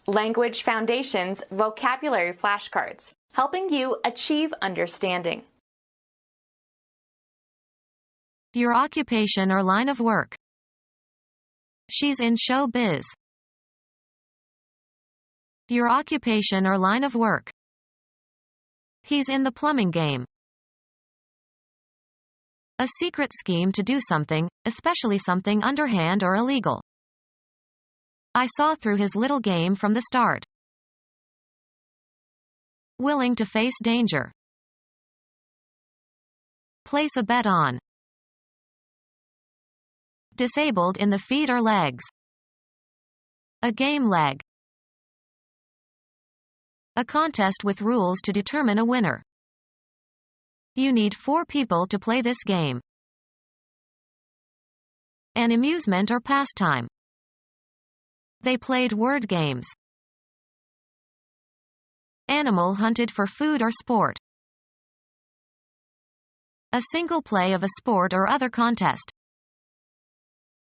Language Foundations Vocabulary Flashcards, helping you achieve understanding. Your occupation or line of work. She's in show biz. Your occupation or line of work. He's in the plumbing game. A secret scheme to do something, especially something underhand or illegal. I saw through his little game from the start. Willing to face danger. Place a bet on. Disabled in the feet or legs. A game leg. A contest with rules to determine a winner. You need 4 people to play this game. An amusement or pastime. They played word games. Animal hunted for food or sport. A single play of a sport or other contest.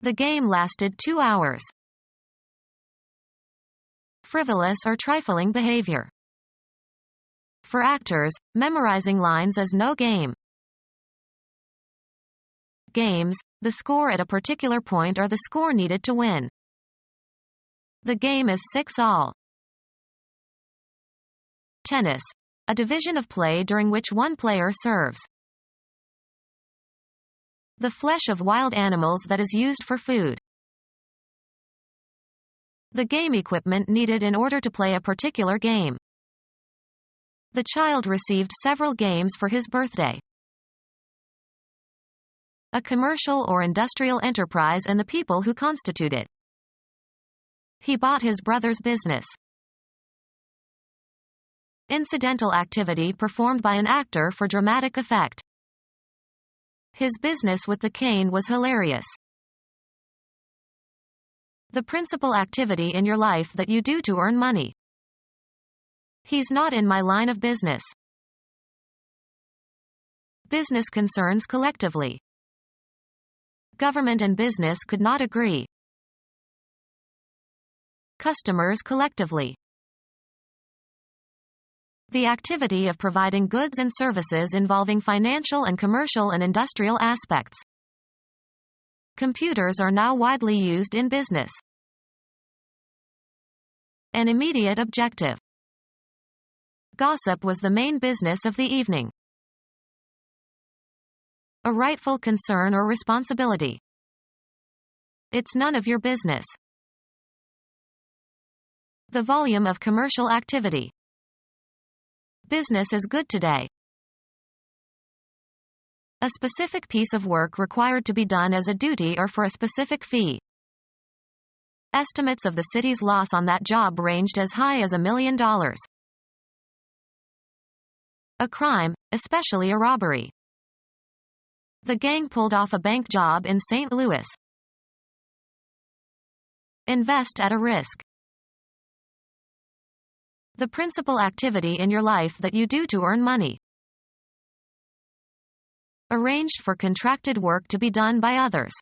The game lasted 2 hours. Frivolous or trifling behavior. For actors, memorizing lines is no game. Games, the score at a particular point or the score needed to win. The game is 6-all. Tennis, a division of play during which one player serves. The flesh of wild animals that is used for food. The game equipment needed in order to play a particular game. The child received several games for his birthday. A commercial or industrial enterprise and the people who constitute it. He bought his brother's business. Incidental activity performed by an actor for dramatic effect. His business with the cane was hilarious. The principal activity in your life that you do to earn money. He's not in my line of business. Business concerns collectively. Government and business could not agree. Customers collectively. The activity of providing goods and services involving financial and commercial and industrial aspects. Computers are now widely used in business. An immediate objective. Gossip was the main business of the evening. A rightful concern or responsibility. It's none of your business. The volume of commercial activity. Business is good today. A specific piece of work required to be done as a duty or for a specific fee. Estimates of the city's loss on that job ranged as high as $1 million. A crime, especially a robbery. The gang pulled off a bank job in St. Louis. Invest at a risk. The principal activity in your life that you do to earn money. Arranged for contracted work to be done by others.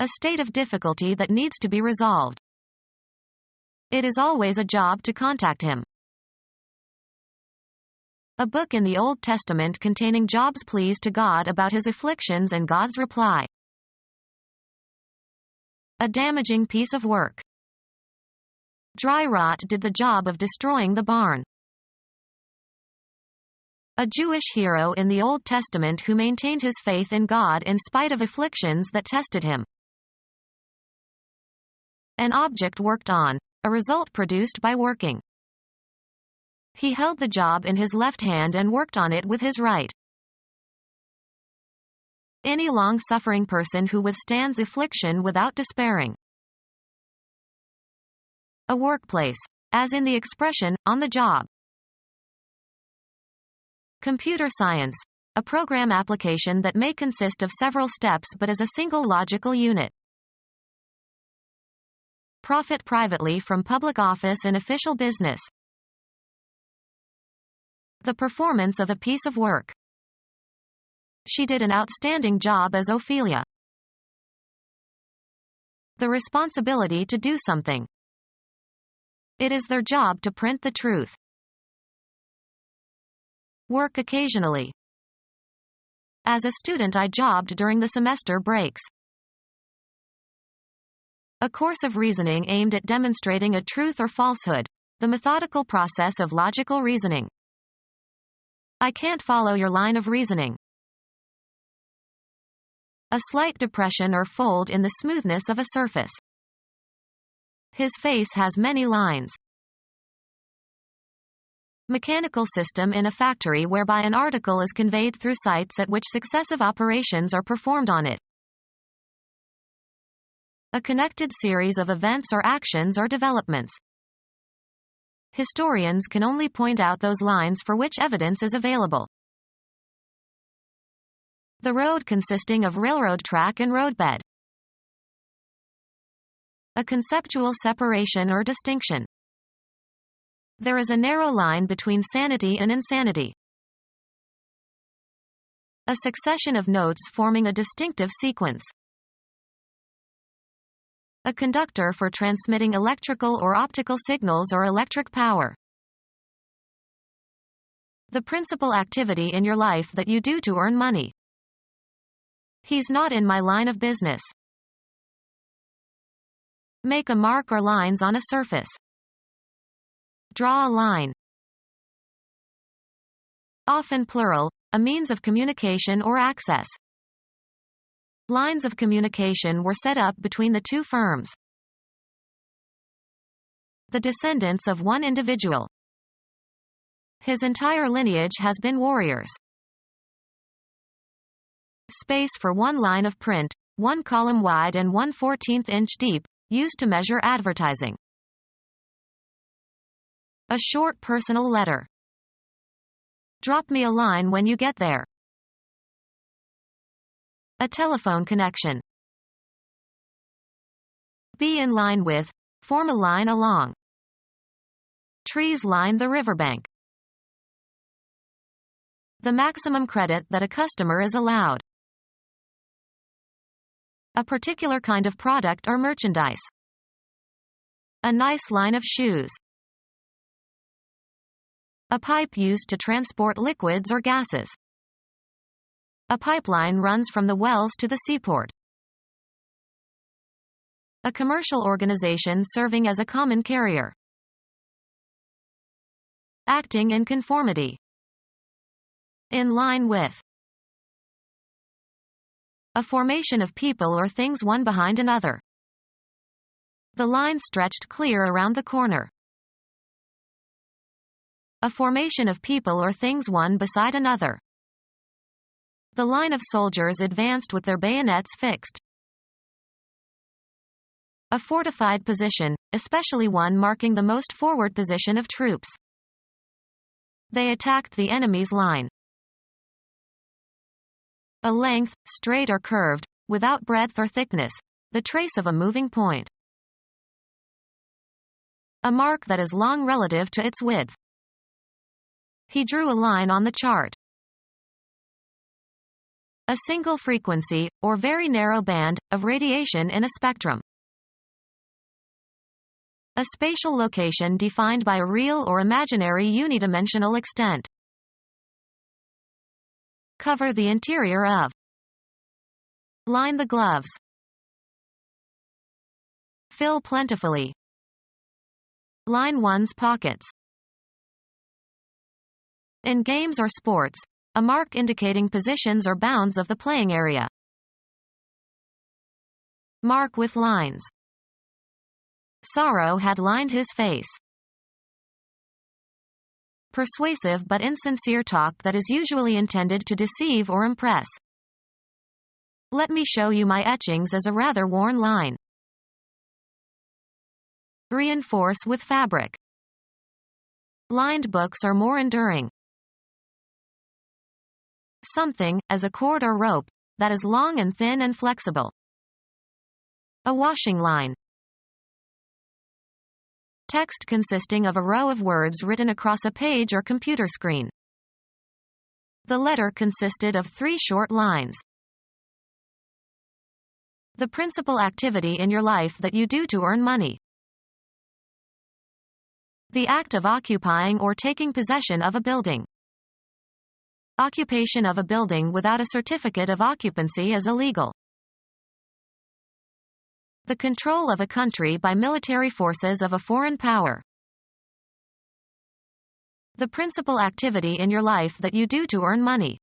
A state of difficulty that needs to be resolved. It is always a job to contact him. A book in the Old Testament containing Job's pleas to God about his afflictions and God's reply. A damaging piece of work. Dry rot did the job of destroying the barn. A Jewish hero in the Old Testament who maintained his faith in God in spite of afflictions that tested him. An object worked on, a result produced by working. He held the job in his left hand and worked on it with his right. Any long-suffering person who withstands affliction without despairing. A workplace, as in the expression, on the job. Computer science, a program application that may consist of several steps but is a single logical unit. Profit privately from public office and official business. The performance of a piece of work. She did an outstanding job as Ophelia. The responsibility to do something. It is their job to print the truth. Work occasionally. As a student, I jobbed during the semester breaks. A course of reasoning aimed at demonstrating a truth or falsehood, the methodical process of logical reasoning. I can't follow your line of reasoning. A slight depression or fold in the smoothness of a surface. His face has many lines. Mechanical system in a factory whereby an article is conveyed through sites at which successive operations are performed on it. A connected series of events or actions or developments. Historians can only point out those lines for which evidence is available. The road consisting of railroad track and roadbed. A conceptual separation or distinction. There is a narrow line between sanity and insanity. A succession of notes forming a distinctive sequence. A conductor for transmitting electrical or optical signals or electric power. The principal activity in your life that you do to earn money. He's not in my line of business. Make a mark or lines on a surface. Draw a line. Often plural, a means of communication or access. Lines of communication were set up between the two firms. The descendants of one individual. His entire lineage has been warriors. Space for one line of print, 1 column wide and 1/14 inch deep, used to measure advertising. A short personal letter. Drop me a line when you get there. A telephone connection. Be in line with, form a line along. Trees line the riverbank. The maximum credit that a customer is allowed. A particular kind of product or merchandise. A nice line of shoes. A pipe used to transport liquids or gases. A pipeline runs from the wells to the seaport. A commercial organization serving as a common carrier. Acting in conformity. In line with. A formation of people or things one behind another. The line stretched clear around the corner. A formation of people or things one beside another. The line of soldiers advanced with their bayonets fixed. A fortified position, especially one marking the most forward position of troops. They attacked the enemy's line. A length, straight or curved, without breadth or thickness, the trace of a moving point. A mark that is long relative to its width. He drew a line on the chart. A single frequency, or very narrow band, of radiation in a spectrum. A spatial location defined by a real or imaginary unidimensional extent. Cover the interior of. Line the gloves. Fill plentifully. Line one's pockets. In games or sports, a mark indicating positions or bounds of the playing area. Mark with lines. Sorrow had lined his face. Persuasive but insincere talk that is usually intended to deceive or impress. Let me show you my etchings as a rather worn line. Reinforce with fabric. Lined books are more enduring. Something, as a cord or rope, that is long and thin and flexible. A washing line. Text consisting of a row of words written across a page or computer screen. The letter consisted of 3 short lines. The principal activity in your life that you do to earn money. The act of occupying or taking possession of a building. Occupation of a building without a certificate of occupancy is illegal. The control of a country by military forces of a foreign power. The principal activity in your life that you do to earn money.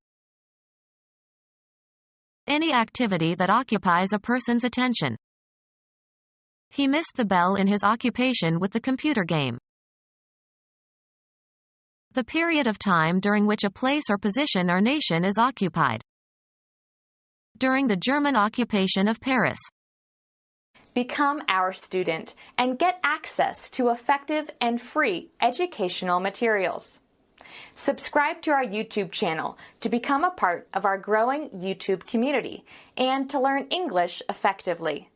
Any activity that occupies a person's attention. He missed the bell in his occupation with the computer game. The period of time during which a place or position or nation is occupied. During the German occupation of Paris. Become our student and get access to effective and free educational materials. Subscribe to our YouTube channel to become a part of our growing YouTube community and to learn English effectively.